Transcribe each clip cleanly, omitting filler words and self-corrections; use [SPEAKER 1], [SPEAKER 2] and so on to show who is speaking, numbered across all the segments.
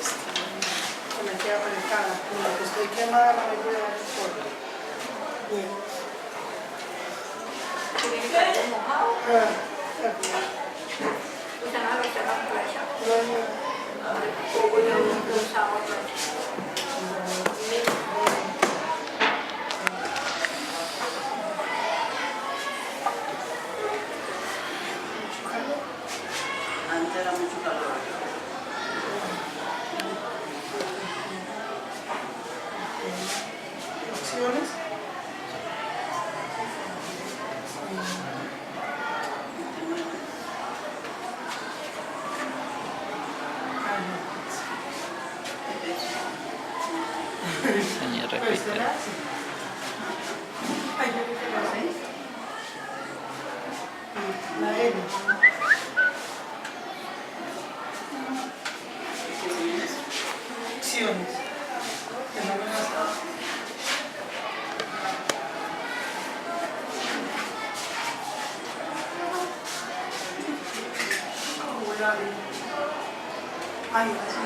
[SPEAKER 1] que me queda conectada. Como que estoy quemada, no me puede dar el polvo.
[SPEAKER 2] ¿Tiene que estar mojado? ¿Usted no lo está con plancha? ¿O yo lo usaba plancha?
[SPEAKER 3] Antes era mucho calor.
[SPEAKER 1] Opciones.
[SPEAKER 4] Señor, repite.
[SPEAKER 1] La N. Opciones. Que no me basta. Ay, así.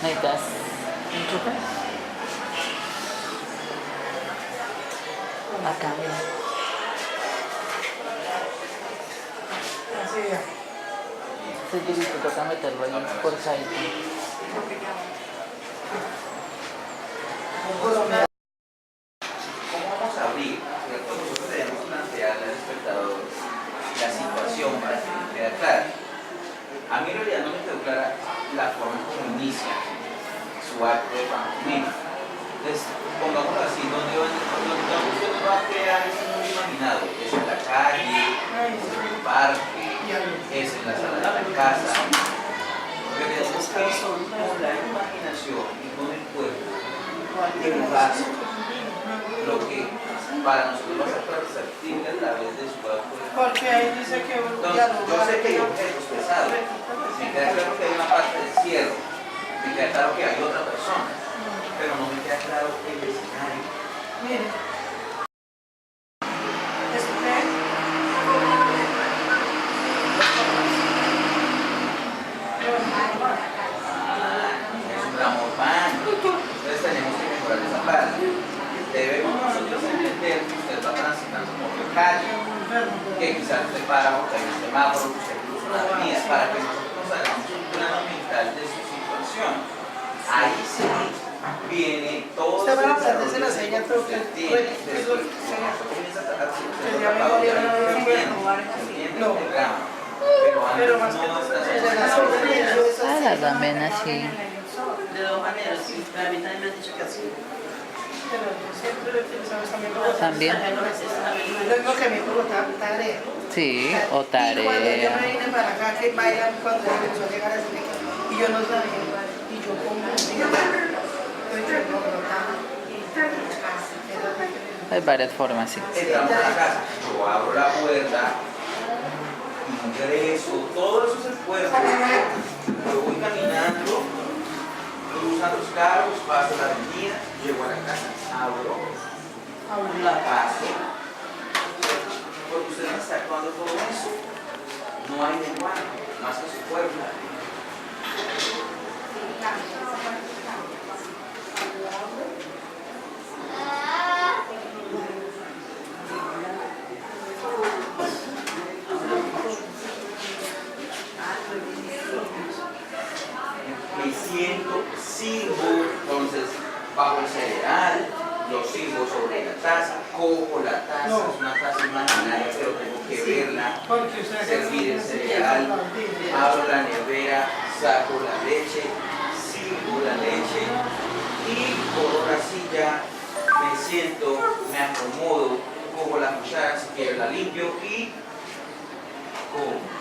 [SPEAKER 4] Necesitas enchufe. Acá, mira.
[SPEAKER 1] Así ya.
[SPEAKER 4] Ese tubito toca meterlo ahí por side.
[SPEAKER 5] ¿Cómo vamos a abrir? ¿Cierto? Nosotros debemos plantearle al espectador la situación para que nos quede clara. A mí en realidad no me quedó clara la forma en cómo inicia su acto de pantomima. Entonces, pongámoslo así, ¿dónde usted nos va a crear ese mundo imaginado? ¿Es en la calle? ¿Es en el parque? ¿Es en la sala de la casa? Tenemos que con la imaginación y con el cuerpo dibujar lo que para nosotros va a ser perceptible a través de su cuerpo.
[SPEAKER 1] Porque ahí dice que
[SPEAKER 5] Entonces, yo sé que hay objetos pesados, me queda claro que hay una parte de cierre, me queda claro que hay otra persona, pero no me queda claro el escenario.
[SPEAKER 1] Mire. ¿Esto qué es?
[SPEAKER 5] Es un drama urbano, entonces tenemos que mejorar esa parte. Debemos nosotros entender que usted va transitando por la calle, que quizás usted para porque hay un semáforo, que usted cruza una avenida, para que nosotros hagamos un plano mental de su situación. Ahí sí viene todo
[SPEAKER 1] Usted va a
[SPEAKER 5] el
[SPEAKER 1] hacer
[SPEAKER 5] desarrollo
[SPEAKER 1] la señal, pero que
[SPEAKER 5] tiene
[SPEAKER 1] es lo que
[SPEAKER 5] comienza a tratar
[SPEAKER 1] que ya me volvió a no.
[SPEAKER 5] Pero
[SPEAKER 1] Más
[SPEAKER 5] antes
[SPEAKER 1] que
[SPEAKER 5] no
[SPEAKER 1] todo,
[SPEAKER 5] está
[SPEAKER 4] Ah, las también así.
[SPEAKER 3] De dos maneras, sí. A mí también me han dicho que así.
[SPEAKER 1] Pero yo siempre lo he utilizado también para
[SPEAKER 4] También.
[SPEAKER 1] lo mismo que a mí por tarea.
[SPEAKER 4] Sí, o
[SPEAKER 1] Y cuando yo
[SPEAKER 4] tarea.
[SPEAKER 1] me vine para acá, que bailan cuando yo empezó a llegar a ese y yo no sabía, y yo como
[SPEAKER 4] Hay varias formas, sí.
[SPEAKER 5] entramos a la casa, yo abro la puerta, ingreso, todo eso es el cuerpo. Yo voy caminando, cruzando los carros, paso la avenida, llego a la casa, abro la paso, porque usted no está actuando todo eso. No hay lenguaje, más que su cuerpo. Me siento, sirvo, entonces bajo el cereal, lo sirvo sobre la taza, cojo la taza,
[SPEAKER 1] No.
[SPEAKER 5] es una taza imaginaria, pero tengo que verla,
[SPEAKER 1] porque usted
[SPEAKER 5] servir el cereal, abro la nevera, saco la leche, sirvo la leche y cojo la silla, me siento, me acomodo, cojo la cuchara, si quiero la limpio y como.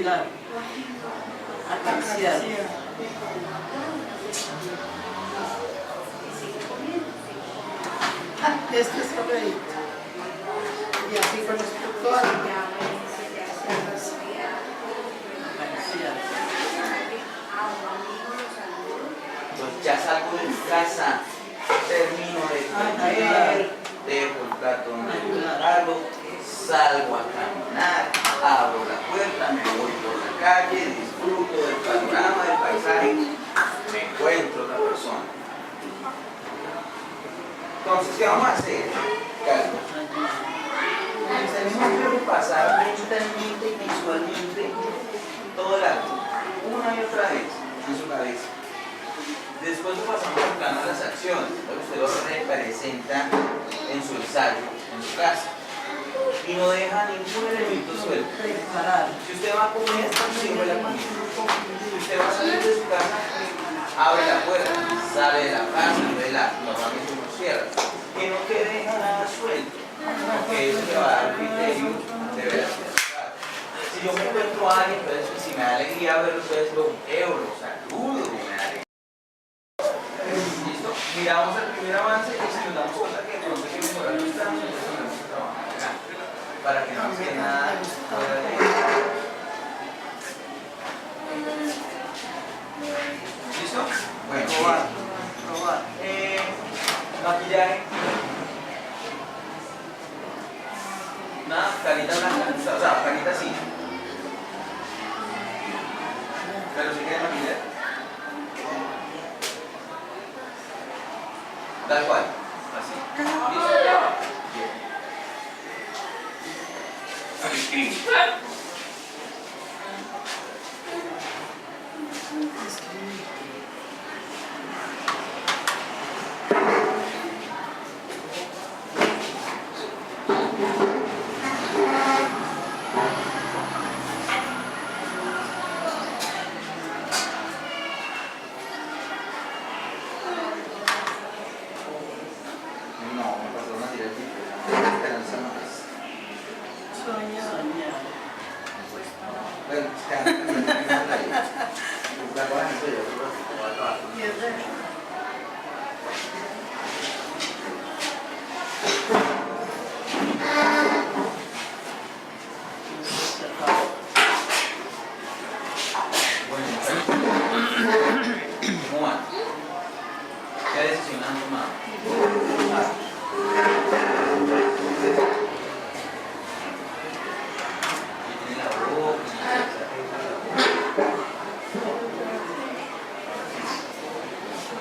[SPEAKER 3] aspirar. Acariciar.
[SPEAKER 1] Este es favorito. Y así con los todas.
[SPEAKER 3] Acariciar.
[SPEAKER 5] Entonces ya salgo de mi casa, termino de comer, dejo el plato donde yo regalo, salgo a caminar, abro la puerta, me voy por la calle, disfruto del panorama, del paisaje, me encuentro otra persona. Entonces, ¿qué vamos a hacer? Carlos, tenemos que pasar mentalmente y visualmente todo el acto, una y otra vez, en su cabeza. Después pasamos al plano de las acciones, usted lo representa en su ensayo, en su casa, y no deja ningún elemento suelto. Si usted va a comer, sirve la comida. Si usted va a salir de su casa, abre la puerta, sale de la casa, normalmente uno cierra, que no quede nada suelto, porque eso le va a dar criterio de ver. Si yo me encuentro a alguien, entonces si me da alegría verlo, entonces lo veo, lo saludo, me da alegría. ¿Listo? Miramos el primer avance y si nos damos cuenta que de pronto hay que mejorar los tramos, entonces ponemos a trabajar acá, para que no quede nada fuera de eso. ¿Listo? Bueno,
[SPEAKER 3] Probar.
[SPEAKER 5] Maquillaje. Nada, carita blanca, o sea, carita así. Pero si quieren maquillar. Tal cual. Así. ¿Listo? Bien. No, me pasó una directiva. Esperanza más.
[SPEAKER 3] Soñar.
[SPEAKER 5] Bueno, ya, la cosa es que yo voy a trabajar.
[SPEAKER 1] Y es de
[SPEAKER 5] Bueno, ¿cómo van? ¿Qué decisión han tomado? Y tiene la boca, y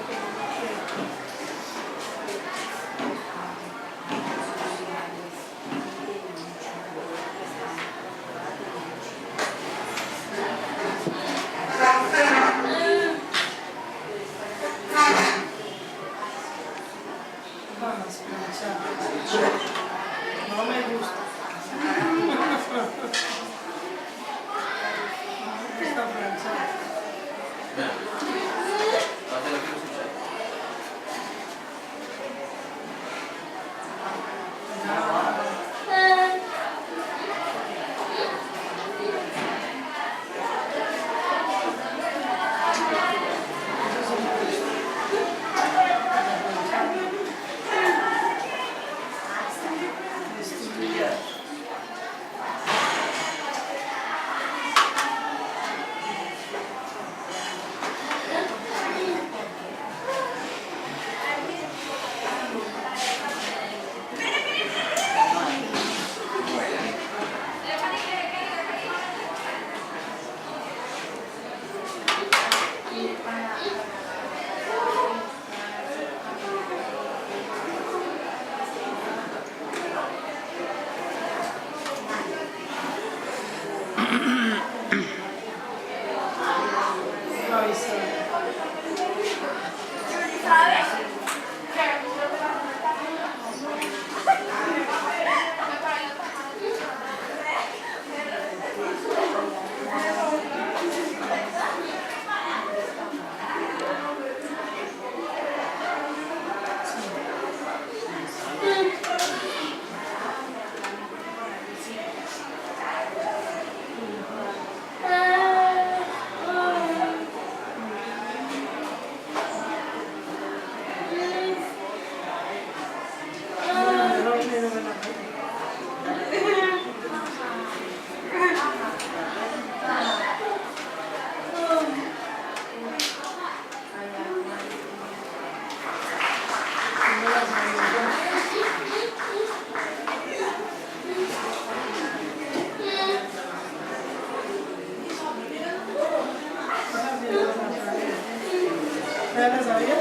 [SPEAKER 1] ya la sabía?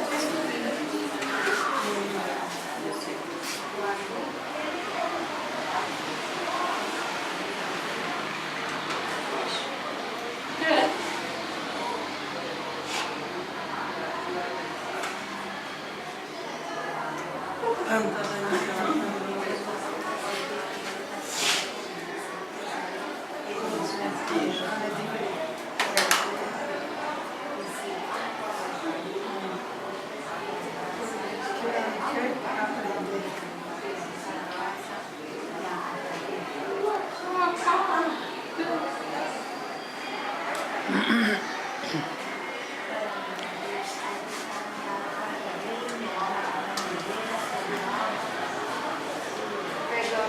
[SPEAKER 2] Perdón,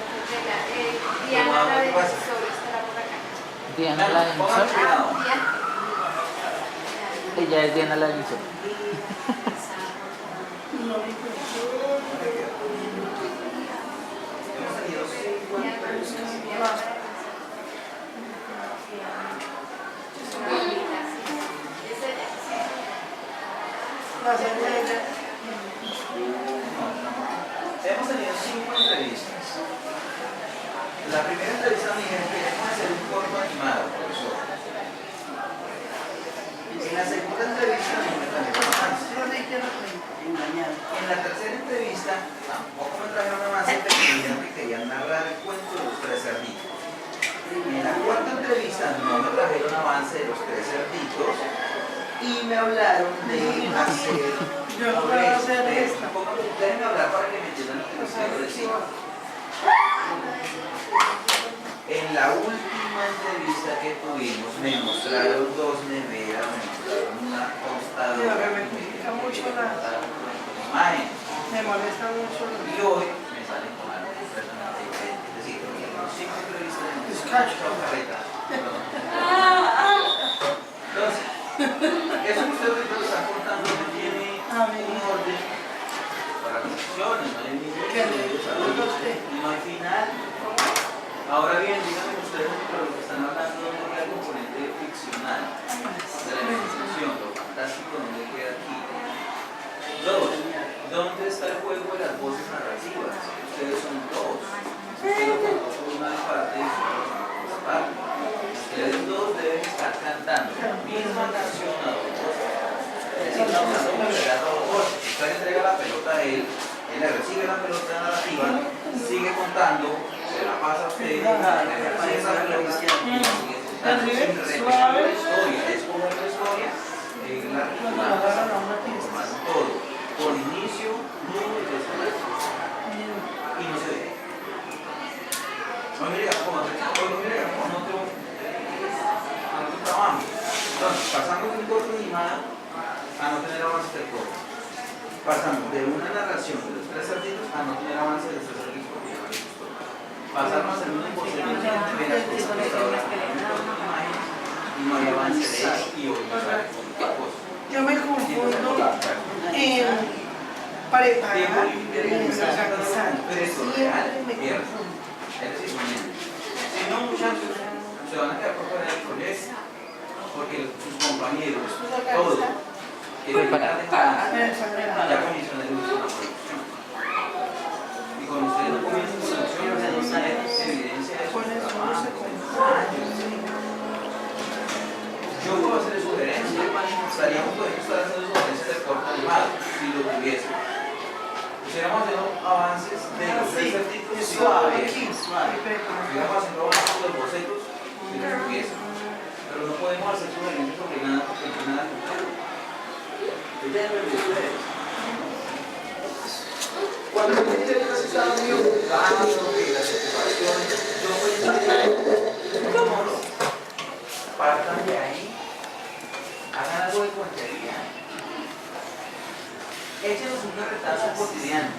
[SPEAKER 2] Diana, la de Sol, estará por acá.
[SPEAKER 4] Diana la del
[SPEAKER 5] Pongan
[SPEAKER 4] Sol.
[SPEAKER 5] cuidado.
[SPEAKER 2] Diana.
[SPEAKER 4] Ella es Diana la del Sol.
[SPEAKER 5] Hemos tenido 5 entrevistas.
[SPEAKER 1] La señora.
[SPEAKER 5] Hemos tenido 5 entrevistas. La primera entrevista me dijeron que vamos a hacer un corto animado, profesor. En la segunda entrevista me trajeron avance. En la tercera entrevista tampoco me trajeron avance, pero me dijeron que querían narrar el cuento de los 3 cerditos. En la cuarta entrevista no me trajeron avance de los 3 cerditos y me hablaron de hacer.
[SPEAKER 1] Yo no puedo hacer esta.
[SPEAKER 5] Déjenme hablar para que me entiendan lo que les quiero decir. En la última entrevista que tuvimos me mostraron 2 neveras, me mostraron una tostadora,
[SPEAKER 1] Me molesta mucho la-
[SPEAKER 5] imagen.
[SPEAKER 1] Me molesta mucho.
[SPEAKER 5] Y hoy me salen con algo completamente diferente. Es decir, los 5 entrevistas en
[SPEAKER 1] Es cacho.
[SPEAKER 5] carreta. Entonces, eso que usted ahorita lo está contando no tiene un orden para las acciones, no hay ningún y no hay final. Ahora bien, díganme ustedes, pero lo que están hablando no es el componente ficcional de la imaginación, lo fantástico, ¿dónde queda aquí? 2. ¿Dónde está el juego de las voces narrativas? Ustedes son 2. Ustedes son una parte y otra parte. Ustedes 2 deben estar cantando la misma canción a 2 voces. Es decir, no a 2 voces. Usted le entrega la pelota a él le recibe la pelota narrativa, sigue contando, se la pasa a usted, le recibe esa pelota y sigue contando, sin repetir la historia, es como la historia, la formar todo, con inicio, nudo y desenlace. Y no se ve. Hoy me llega con otro trabajo. Entonces, pasamos de un corto animado a no tener avance del corto. Pasamos de una narración de los 3 cerditos a no tener avance de los 3 cerditos porque ya no les gustó. Pasamos en una imposición de ver a las computadoras y no hay avance de eso y hoy no sale con otra cosa.
[SPEAKER 1] Yo me confundo en preparar y en organizar. Siempre me confundo.
[SPEAKER 5] Es decir, si no, muchachos, se van a quedar por fuera del colegio porque sus compañeros, todos, quieren llegar de ya comienzan a reducir la producción. Y cuando ustedes no comienzan producción, no sale evidencia de su trabajo. Yo puedo hacer sugerencias, estaríamos podemos estar haciendo sugerencias de corto animado, si lo tuviésemos. Pusiéramos haciendo avances de los 3 cerditos, si lo tuviésemos. Estuviéramos haciendo avances de los bocetos, si lo tuviésemos. Pero no podemos hacer sugerencias porque nada completo. Cuando los periodistas estaban muy ocupados de las ocupaciones, yo voy a decir, ¿cómo no? Partan de ahí, hagan algo de cuentería. Échenos un retazo cotidiano.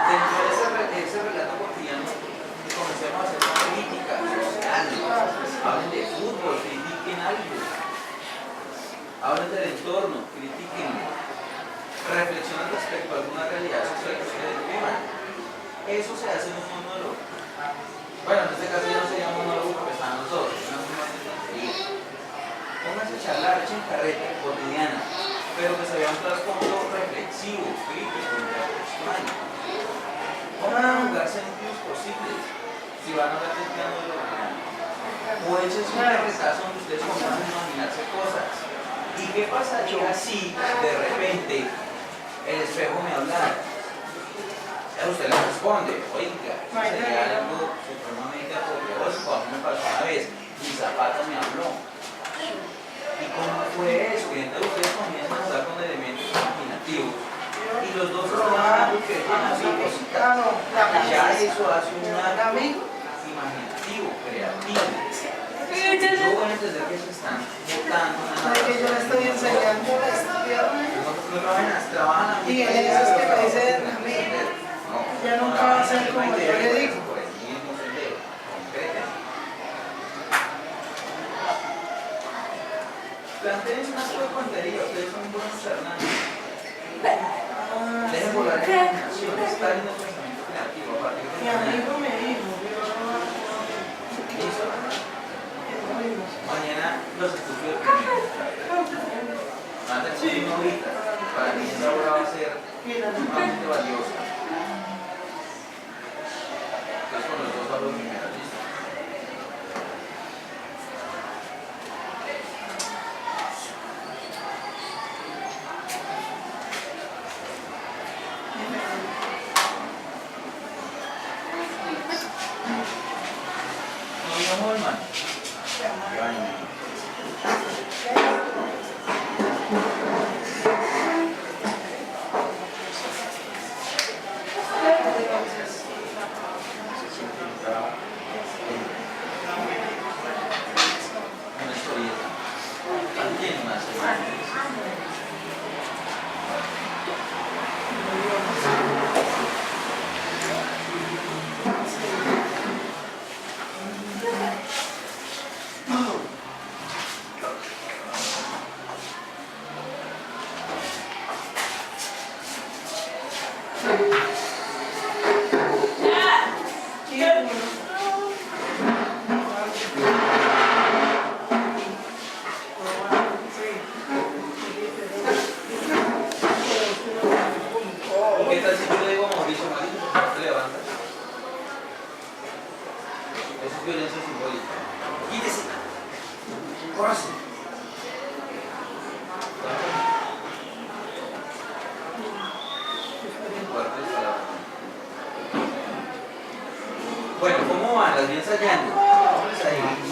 [SPEAKER 5] Dentro de ese relato cotidiano, comencemos a hacer una crítica social. Hablen de fútbol, critiquen algo. Hablen del entorno, critiquen, reflexionen respecto a alguna realidad social que ustedes vivan. Eso se hace en un monólogo. Bueno, en este caso ya no sería un monólogo porque están los dos, es una forma de tontería. Pónganse a charlar, echen carreta cotidiana. O ese es un retraso donde ustedes comienzan a imaginarse cosas. ¿Y qué pasaría si de repente el espejo me hablara? Usted le responde, oiga, eso sería algo supremamente apoteósico. A mí me pasó una vez, mi zapato me habló. ¿Y cómo fue eso? Y entonces ustedes comienzan a jugar con elementos imaginativos y los dos están hablando que van a hacer cositas. Ya eso hace un acto imaginativo, creativo. Yo voy a entender que se están votando una
[SPEAKER 1] que yo le estoy enseñando a estudiar.
[SPEAKER 5] no trabajan a mí.
[SPEAKER 1] Y en eso es que me dicen a mí. Ya nunca va a ser como yo le digo.
[SPEAKER 5] Planteen una sola tontería, ustedes son buenos charlantes. Dejen volar la imaginación, estar en el pensamiento creativo. A partir de
[SPEAKER 1] Mi amigo me dijo,
[SPEAKER 5] listo. Mañana los estudios primero. Mándense una horita. Para mí esa hora va a ser sumamente valiosa. Entonces con los dos hablo primero, ¿listo? No, hermano. Una historieta. También más hermanos. ¿Qué tal si yo le digo a Mauricio Mauricio, por favor, te levantas? Eso es violencia simbólica. Quítese. Córrase. Fuertes palabras. Bueno, ¿cómo van? ¿Las vi ensayando? Vamos a ir.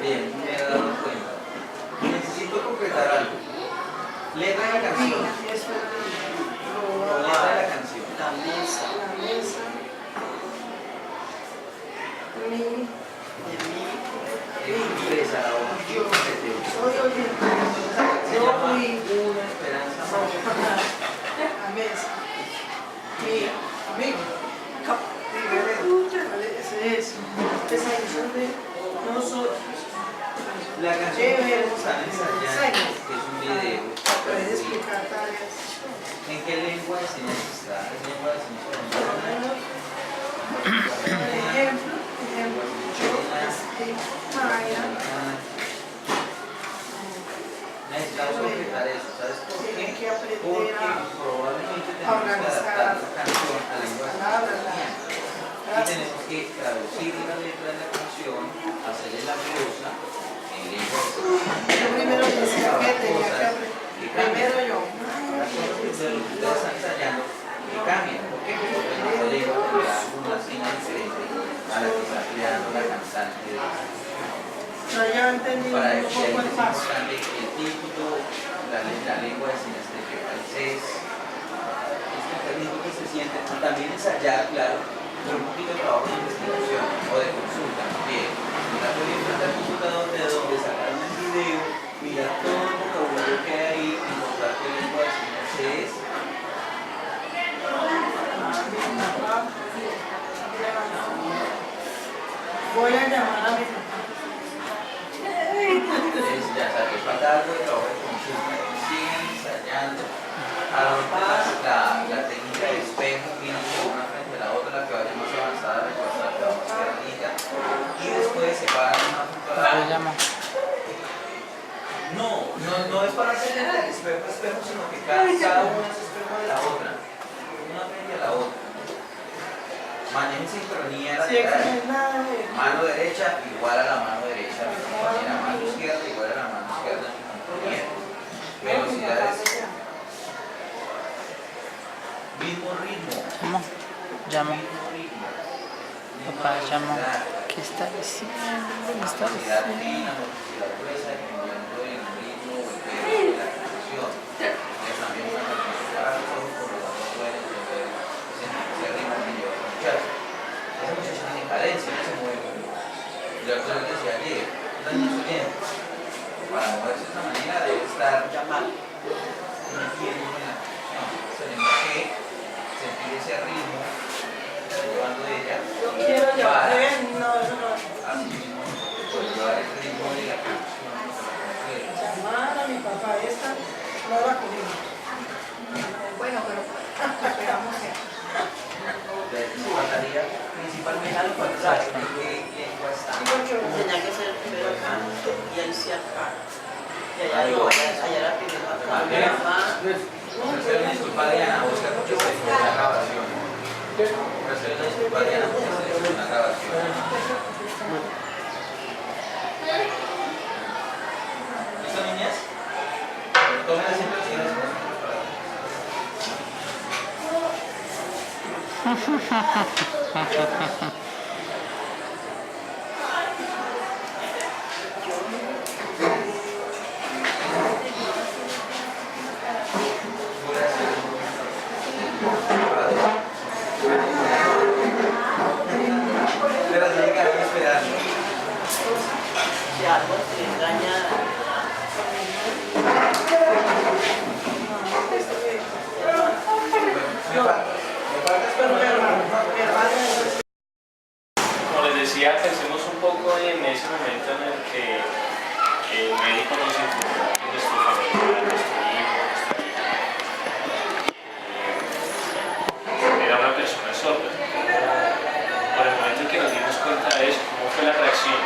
[SPEAKER 5] Bien, me he dado cuenta. Necesito concretar algo. Letra de la canción. Letra de la canción.
[SPEAKER 1] la mesa, mi,
[SPEAKER 5] Expresa la voz.
[SPEAKER 1] soy oyente,
[SPEAKER 5] Se
[SPEAKER 1] yo
[SPEAKER 5] llama
[SPEAKER 1] fui
[SPEAKER 5] Una Esperanza Más.
[SPEAKER 1] la mesa, mi amigo, ese es, esa canción de nosotros.
[SPEAKER 5] La canción que están ensayando, que es un video,
[SPEAKER 1] Puedes explicar tareas.
[SPEAKER 5] ¿en qué lengua de señas está? ¿Es lengua de señas colombiana?
[SPEAKER 1] Ejemplo, yo estoy Maya.
[SPEAKER 5] Necesitamos concretar eso, ¿sabes por qué?
[SPEAKER 1] Tienen que aprender
[SPEAKER 5] Porque
[SPEAKER 1] a
[SPEAKER 5] probablemente tenemos que adaptar la canción a lengua colombiana. Y tenemos que traducir la letra de la canción, hacerle la glosa en lengua de señas.
[SPEAKER 1] Yo primero decía que tenía que aprender. Primero yo.
[SPEAKER 5] Las cosas que ustedes están ensayando que cambian. ¿Por qué? Porque nuestra lengua tendrá una señal diferente a la que está creando la cantante.
[SPEAKER 1] No, ya entendí
[SPEAKER 5] Para
[SPEAKER 1] un
[SPEAKER 5] eso
[SPEAKER 1] poco el
[SPEAKER 5] es
[SPEAKER 1] paso.
[SPEAKER 5] importante que el título, la lengua de señas de que es mecanismo que se siente. También ensayar, claro, con un poquito de trabajo de investigación o de consulta. Bien, la pueden enfrentar al computador de donde sacaron el video, mirar todo el vocabulario que hay ahí, encontrar qué lengua de señas es.
[SPEAKER 1] Voy a llamar a mi papá.
[SPEAKER 5] Entonces, ya sabes, falta algo de trabajo de consulta. Siguen ensayando. Adoptar la técnica de espejo, mirando una frente a la otra, la que vaya más avanzada, la que va más quedadita. Y después separan una junto a la
[SPEAKER 4] ¿Cómo se
[SPEAKER 5] otra.
[SPEAKER 4] llama?
[SPEAKER 5] No es para hacer el espejo, sino que cada una es espejo de la otra. sincronía
[SPEAKER 1] Sí,
[SPEAKER 5] lateral.
[SPEAKER 1] nada.
[SPEAKER 5] Mano derecha igual a la mano derecha de mi compañera, mano izquierda igual a la mano izquierda de mi compañera. Velocidades, mismo ritmo.
[SPEAKER 4] Llamo.
[SPEAKER 5] Mismo ritmo.
[SPEAKER 4] Papá llamó.
[SPEAKER 5] Velocidad,
[SPEAKER 4] ¿Qué está diciendo? ¿Qué está
[SPEAKER 5] velocidad
[SPEAKER 4] diciendo?
[SPEAKER 5] fina, velocidad gruesa, dependiendo del ritmo o el peso de la ejecución. Es también una velocidad, por lo tanto pueden entender ese ritmo que lleva el muchacho. Ese muchacho tiene cadencia, no se mueve. Yo lo que decía ayer, están oyendo. Para moverse de esa manera debe estar llamando. Metiendo en la posición. Tenemos que sentir ese ritmo llevando de ella.
[SPEAKER 1] Yo quiero llevar. No, eso no.
[SPEAKER 5] Así mismo, pues llevar el ritmo de la ejecución.
[SPEAKER 1] Llamar a mi papá, esta no la cogimos.
[SPEAKER 2] Bueno, pero esperamos que...
[SPEAKER 5] Se faltaría principalmente algo para qué lengua está.
[SPEAKER 3] Tenía que ser primero acá y ahí sí acá. Y allá no, allá era primero acá.
[SPEAKER 5] Ofrecer una disculpa, Diana, Oscar, porque se fue la grabación. Ofrecer una disculpa, Diana, porque se fue una grabación. ¿Listo, niñas? Tomen las impresiones. Pero se quedaron esperando.
[SPEAKER 3] Si algo te engaña,
[SPEAKER 6] Como les decía, pensemos un poco en ese momento en el que el médico nos informó que nuestro familiar, nuestro hijo, nuestra hija, era una persona sorda. Por el momento en que nos dimos cuenta de eso, ¿cómo fue la reacción?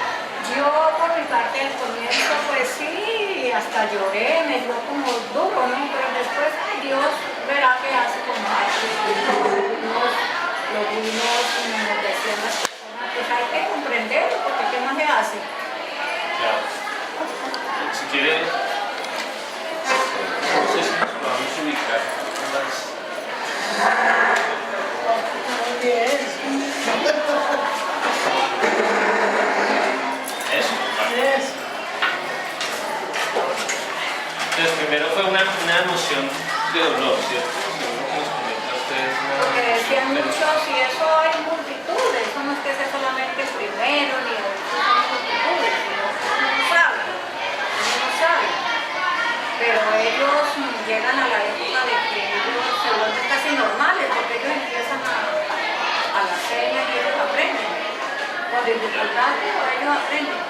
[SPEAKER 2] Yo por mi parte al comienzo pues sí, hasta lloré, me dio como duro, ¿no? Pero después ay, Dios verá qué hace con los buenos nos decían las personas, pues hay que comprenderlo, porque ¿qué más se hace?
[SPEAKER 6] Claro. Si quieren, no sé si nos podamos ubicar en las...
[SPEAKER 1] Muy bien.
[SPEAKER 6] Eso.
[SPEAKER 1] Yes.
[SPEAKER 6] Entonces, primero fue una emoción de dolor, ¿cierto? Según lo que nos comenta usted, es una
[SPEAKER 2] Porque decían
[SPEAKER 6] emoción
[SPEAKER 2] muchos, y eso hay multitudes, eso no es que sea solamente el primero, ni el son multitudes, sino que uno no sabe. Pero ellos llegan a la época de que ellos se vuelven casi normales, porque ellos empiezan a las señas y ellos aprenden. Con dificultad, pero ellos aprenden.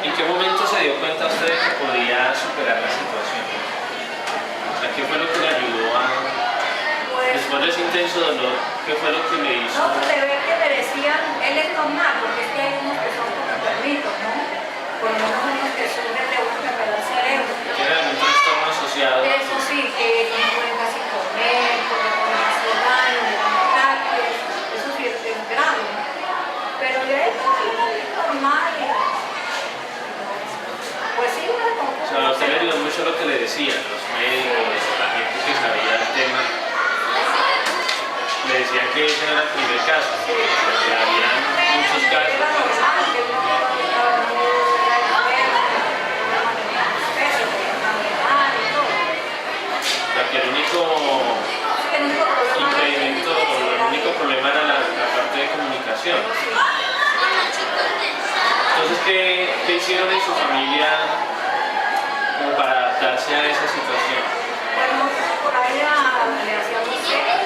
[SPEAKER 6] ¿En qué momento se dio cuenta usted de que podía superar la situación? O sea, ¿qué fue lo que le ayudó a,
[SPEAKER 2] Pues,
[SPEAKER 6] después de ese intenso dolor, qué fue lo que le hizo?
[SPEAKER 2] no, pues de ver que me decían, él es normal, porque es que hay unos que son como enfermitos, ¿no? Por lo menos unos que sufren de una enfermedad del cerebro.
[SPEAKER 6] ¿Tiene algún trastorno asociado?
[SPEAKER 2] Eso sí, que no pueden casi comer, porque comen hace daño, le dan ataques, eso sí es grave. Pero de ahí todo es normal. Pues sí, uno
[SPEAKER 6] O sea, a usted le ayudó mucho lo que le decían, los médicos, la gente que sabía el tema. Le decían que ese no era el primer caso, que había muchos casos.
[SPEAKER 2] era normal, que uno era enfermo, una manera especie, podía caminar y todo.
[SPEAKER 6] O sea, que el único
[SPEAKER 2] El único problema
[SPEAKER 6] impedimento, el único problema era la parte de comunicación. Entonces, ¿qué hicieron en su familia como para adaptarse a esa situación?
[SPEAKER 2] Bueno, por ahí le hacíamos señas,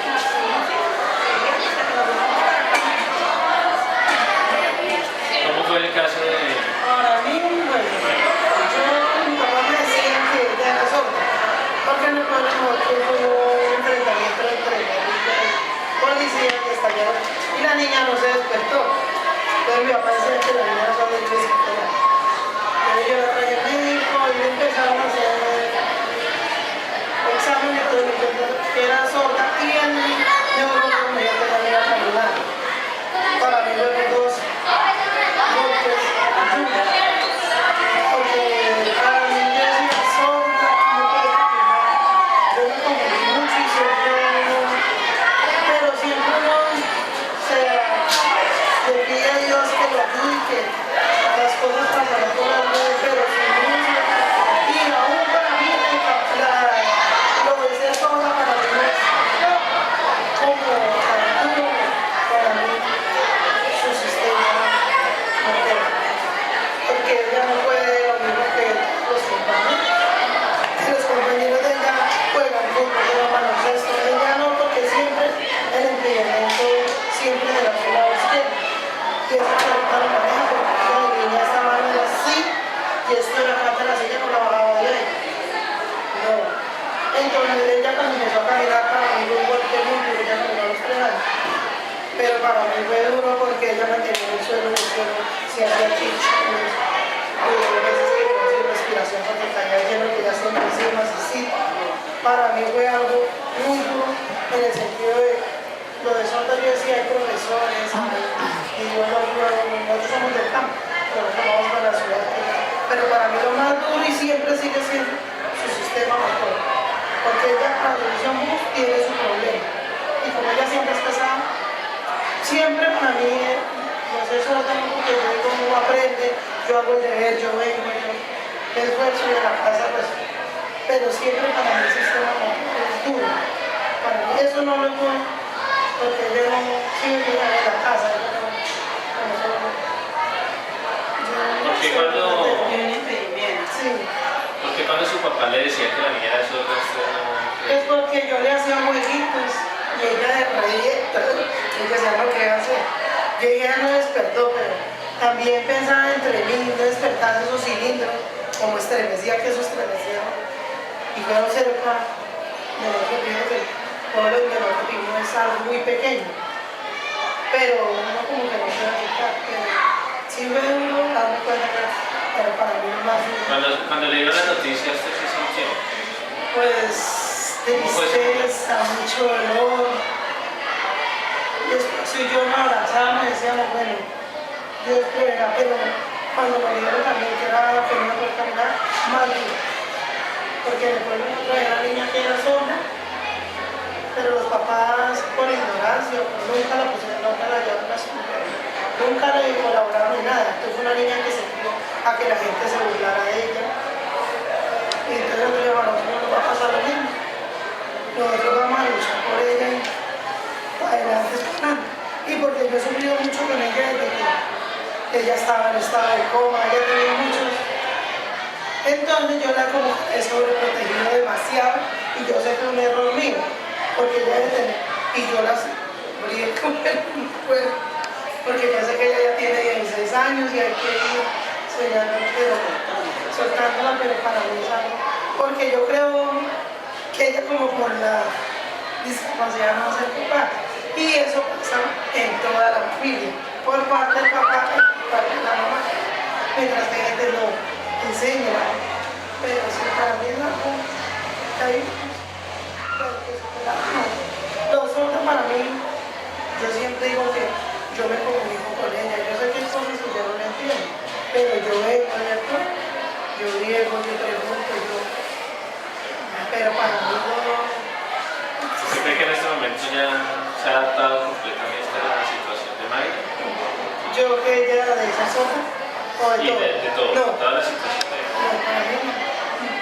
[SPEAKER 2] hasta que nos vamos para acá.
[SPEAKER 6] ¿Cómo fue el caso de...?
[SPEAKER 1] Para mí, bueno, mi papá me decía que ya era sordo, porque en el pueblo nosotros hubo un enfrentamiento entre policías que estallaron y la niña no se despertó. Entonces mi papá decía que la niña no se despertó. Entonces yo la traje al médico y empezaron a hacer exámenes, pero para mí fue duro porque ella mantenía el suelo, se hacía chichones, hubo veces que no hacía respiración porque caía lleno que ya siempre hacía masicita. Para mí fue algo muy duro en el sentido de lo de Sonda. Yo decía, hay profesores, y yo nosotros somos del campo, pero nosotros vamos para la ciudad. Pero para mí lo más duro y siempre sigue siendo su sistema motor, porque ella la televisión bus tiene su problema, y como ella siempre es pesada, siempre para mí, no sé, eso lo tengo porque yo digo, uno aprende, yo hago el deber, yo vengo, yo me esfuerzo de la casa, pues, pero siempre para mí el sistema motor es duro. Para mí eso no lo puedo, porque yo no sigo llegando a la casa,
[SPEAKER 6] Porque cuando,
[SPEAKER 3] Tiene un impedimento.
[SPEAKER 1] sí.
[SPEAKER 6] porque cuando su papá le decía que la niña era sorda, usted no...
[SPEAKER 1] Es porque yo le hacía jueguitos y ella de reír, y decía lo que hace. Yo ella no despertó, pero también pensaba entre mí, no despertar esos cilindros, como estremecía, que eso estremecía. Y fueron cerca de otro piso, que todo lo que nosotros vimos es algo muy pequeño. Pero uno como que no se va a quitar, pero sí fue duro darme cuenta que pero para mí es más duro.
[SPEAKER 6] Cuando le dieron la noticia, ¿usted se sintió?
[SPEAKER 1] Pues tristeza, mucho dolor. Y después si yo me abrazaba, me decíamos, bueno, Dios proveerá, pero cuando me dijeron también que era que no iba a poder caminar, más duro. Porque después me traía la niña que era sorda, pero los papás por ignorancia, nunca la pusieron, nunca la llevaron a su mujer, nunca le colaboraron en nada. Entonces fue una niña que se crió a que la gente se burlara de ella. Y entonces nosotros dijimos, a nosotros nos va a pasar lo mismo. Nosotros vamos a luchar por ella y para adelante esperando. Y porque yo he sufrido mucho con ella desde que ella estaba en estado de coma, ella tenía muchos. Entonces yo la como he sobreprotegido demasiado y yo sé que es un error mío, porque ella debe tener, y yo la brigué con él, porque yo sé que ella ya tiene 16 años y hay que ir soltándola, pero para mí es algo, porque yo creo que ella como por la discapacidad no va a ser capaz, y eso pasa en toda la familia, por parte del papá y por parte de la mamá, mientras que gente no enseña, pero si para mí es algo que hay que superar. Los otros para mí, yo siempre digo que yo me comunico con ella, yo sé que hay cosas que yo no le entiendo, pero yo vengo ¿cierto? Yo riego, yo pregunto, pero para mí no.
[SPEAKER 6] ¿Usted cree que en este momento ya se ha adaptado completamente a la situación de Mayra?
[SPEAKER 1] Yo que ella de esa zona, o de
[SPEAKER 6] Y
[SPEAKER 1] todo.
[SPEAKER 6] de todo,
[SPEAKER 1] No,
[SPEAKER 6] toda la situación de
[SPEAKER 1] no,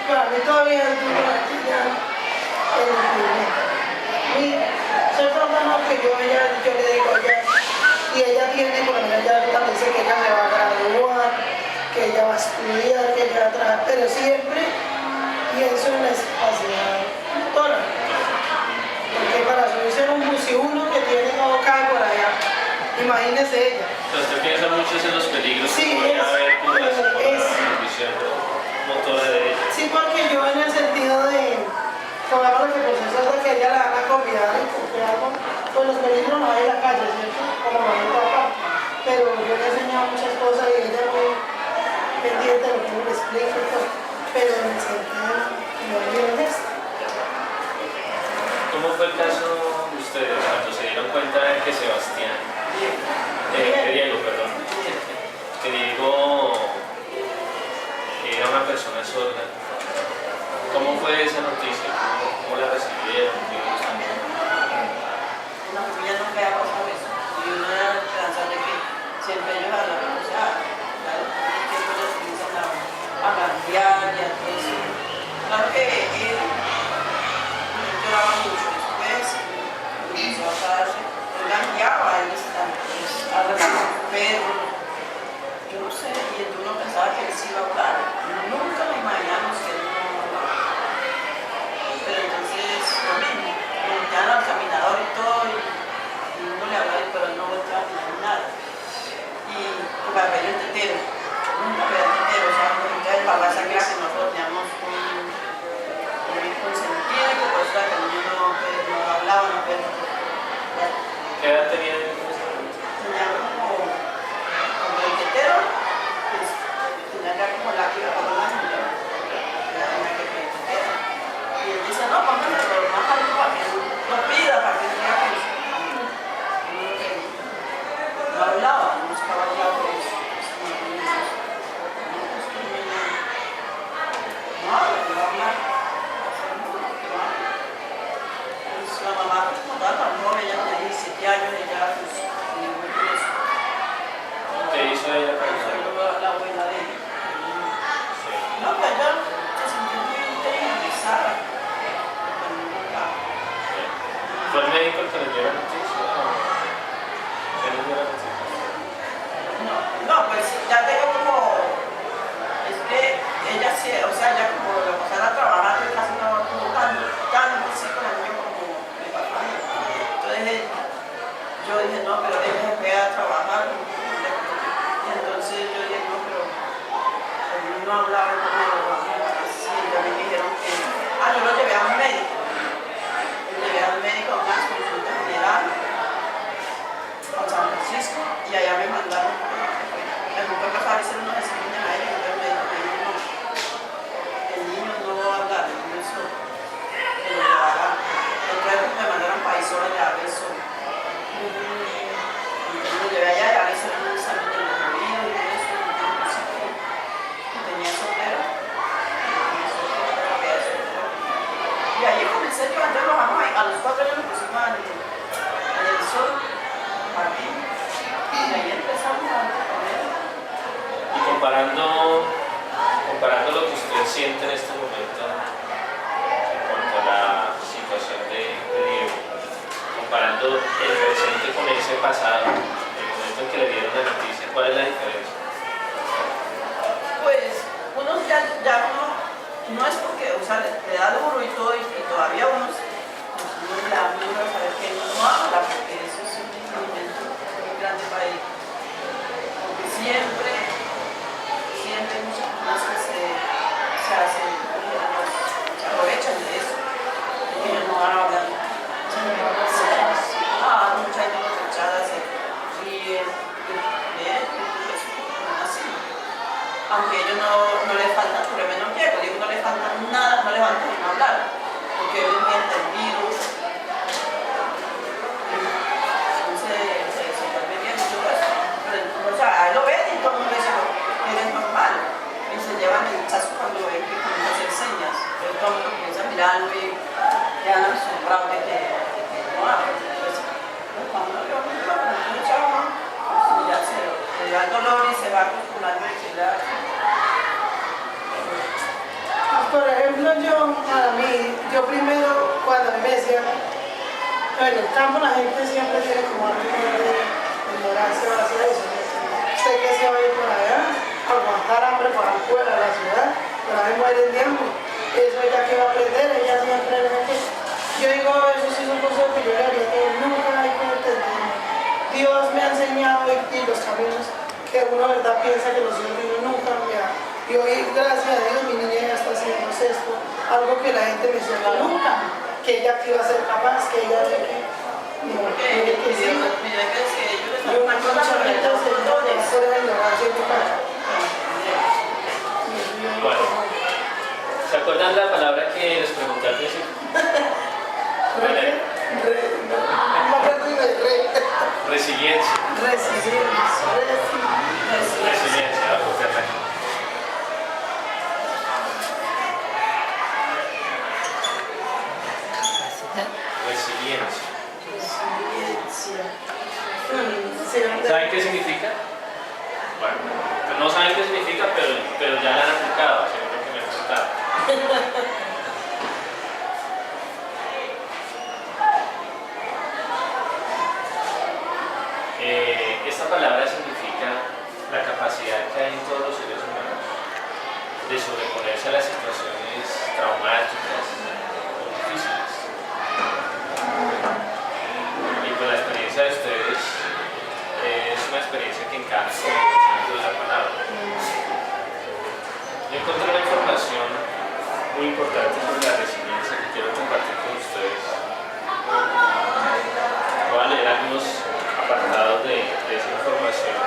[SPEAKER 1] para mí todavía es duro aquí ya el impedimento. Soy no que yo le digo a ella, y ella tiene, por lo menos ella también dice que ella se va a graduar, que ella va a estudiar, que ella va a trabajar, pero siempre pienso en la discapacidad motora. Porque para subirse en un bus y uno que tiene todo cae por allá, imagínese ella.
[SPEAKER 6] Entonces, usted piensa mucho en los peligros
[SPEAKER 1] Sí,
[SPEAKER 6] que puede haber por la
[SPEAKER 1] es.
[SPEAKER 6] condición motora de ella.
[SPEAKER 1] Sí, porque yo en el sentido de, como hago lo que proceso es de que ella la van a convidar y porque algo, pues los peligros no hay en la calle, ¿cierto? Como mamita acá. Pero yo le he enseñado muchas cosas y ella muy pendiente de lo que uno le explica y todo. Pero en el sentido, no olviden esto.
[SPEAKER 6] ¿Cómo fue el caso de ustedes cuando se dieron cuenta de que Sebastián, que Diego era una persona sorda? ¿Cómo fue esa noticia? ¿Cómo la recibieron?
[SPEAKER 3] La familia no me ha pasado eso. Y una esperanza de que siempre ellos hablan, o sea, claro, que ellos comienzan a cambiar y a todo eso. Claro que él lloraba mucho después, comenzó a pararse, él la guiaba, él a regalar su perro, yo no sé, y uno pensaba que él sí iba a hablar. Nunca lo imaginamos que él no hablaba. Pero entonces, lo mismo, montaban al caminador y todo, y uno le hablaba, pero él no volteaba a mirar nada. Y tu papel es tetero, nunca me da tetero, o sea, entonces el papá sabía que nosotros teníamos un consentido, que por eso la niña no hablaba, no.
[SPEAKER 6] ¿Qué edad tenía en ese momento?
[SPEAKER 3] estaba tan joven, ella tenía 17 años, ella pues,
[SPEAKER 6] ¿Qué hizo ella para
[SPEAKER 3] soy
[SPEAKER 6] eso?
[SPEAKER 3] la abuela de ella.
[SPEAKER 6] Sí.
[SPEAKER 3] No, pues ella se sintió muy interesada. Pero nunca.
[SPEAKER 6] ¿Fue el médico el que le dio la noticia? ¿Quién le dio la noticia?
[SPEAKER 3] No, pues ya tengo como, es que ella sí, o sea, ya como lo pasara a trabajar, pues casi no tuvo tanto sí con el niño como mi papá. Entonces yo dije, no, pero ella se fue a trabajar. Y entonces yo dije, no, pero no hablaba como sí, ya me dijeron que, yo lo llevé a un médico. Lo llevé al médico a una consulta general a San Francisco y allá me mandaron. Me tocó pasar a hacer unos exámenes a ella y entonces me dijo, no, el niño no va a hablar, el niño es solo, que lo llevará. Entonces me mandaron para Isola ya a ver solo. Entonces lo llevé allá y a veces un examen de los oídos y todo eso, y tenía sordera. Y ahí comencé yo, entonces lo vamos a los 4 años lo pusimos en el sol, jardín, y ahí empezamos a poner.
[SPEAKER 6] Y comparando lo que usted siente en este momento en cuanto a la situación de Diego, comparando el presente con ese pasado, el momento en que le dieron la noticia, ¿cuál es la diferencia?
[SPEAKER 3] Pues uno ya no es porque, o sea, le da duro y todo, y todavía uno le da duro saber que no habla, porque eso es un impedimento muy grande para él. Porque siempre hay muchas personas que se hacen, se aprovechan de eso, porque ellos no van a hablar. Mucha gente los rechaza, se ríen, así. Aunque ellos no les falta, por lo menos Diego, no les falta nada, no les falta ni hablar, porque ellos han entendido. Entonces se vuelve bien mucho eso. Pero, o sea, a él lo ven y todo el mundo dice que es normal. Y se llevan el chazo cuando ven que comienza a hacer señas. Pero todo el mundo comienza a mirarlo y quedan asombrados de que no habla. Entonces, cuando uno ve a un niño, un chavo, pues ya se le da el dolor y se va acostumbrando a que ya.
[SPEAKER 1] Por ejemplo, yo primero, cuando me decían, en el campo la gente siempre tiene como algo de ignorancia hacia eso. Usted que se va a ir por allá, a aguantar hambre por afuera de la ciudad, pero ahí mueren de hambre. Eso ella que va a aprender, ella siempre le mete. Yo digo, eso sí son cosas que yo le haría, que nunca hay que entender. Dios me ha enseñado y los caminos que uno verdad piensa que los hijos de uno nunca cambian. Y hoy, gracias a Dios, mi niña ya está haciendo esto, algo que la gente me decía nunca, que ella que iba a ser capaz, que ella de que no, que sí. Y una cosa bonita se por la ignorancia y
[SPEAKER 6] Bueno, ¿se acuerdan la palabra que les pregunté al principio? Resiliencia. Resiliencia, voy a copiarla aquí. Resiliencia. ¿Saben qué significa? Bueno, pues no saben qué significa, pero ya la han aplicado, según lo que me contaron. Esta palabra significa la capacidad que hay en todos los seres humanos de sobreponerse a las situaciones traumáticas o difíciles. Y pues la experiencia de ustedes es una experiencia que encaja con el concepto de la palabra. Yo encontré una información muy importante sobre la resiliencia que quiero compartir con ustedes. Voy a leer algunos apartados de esa información.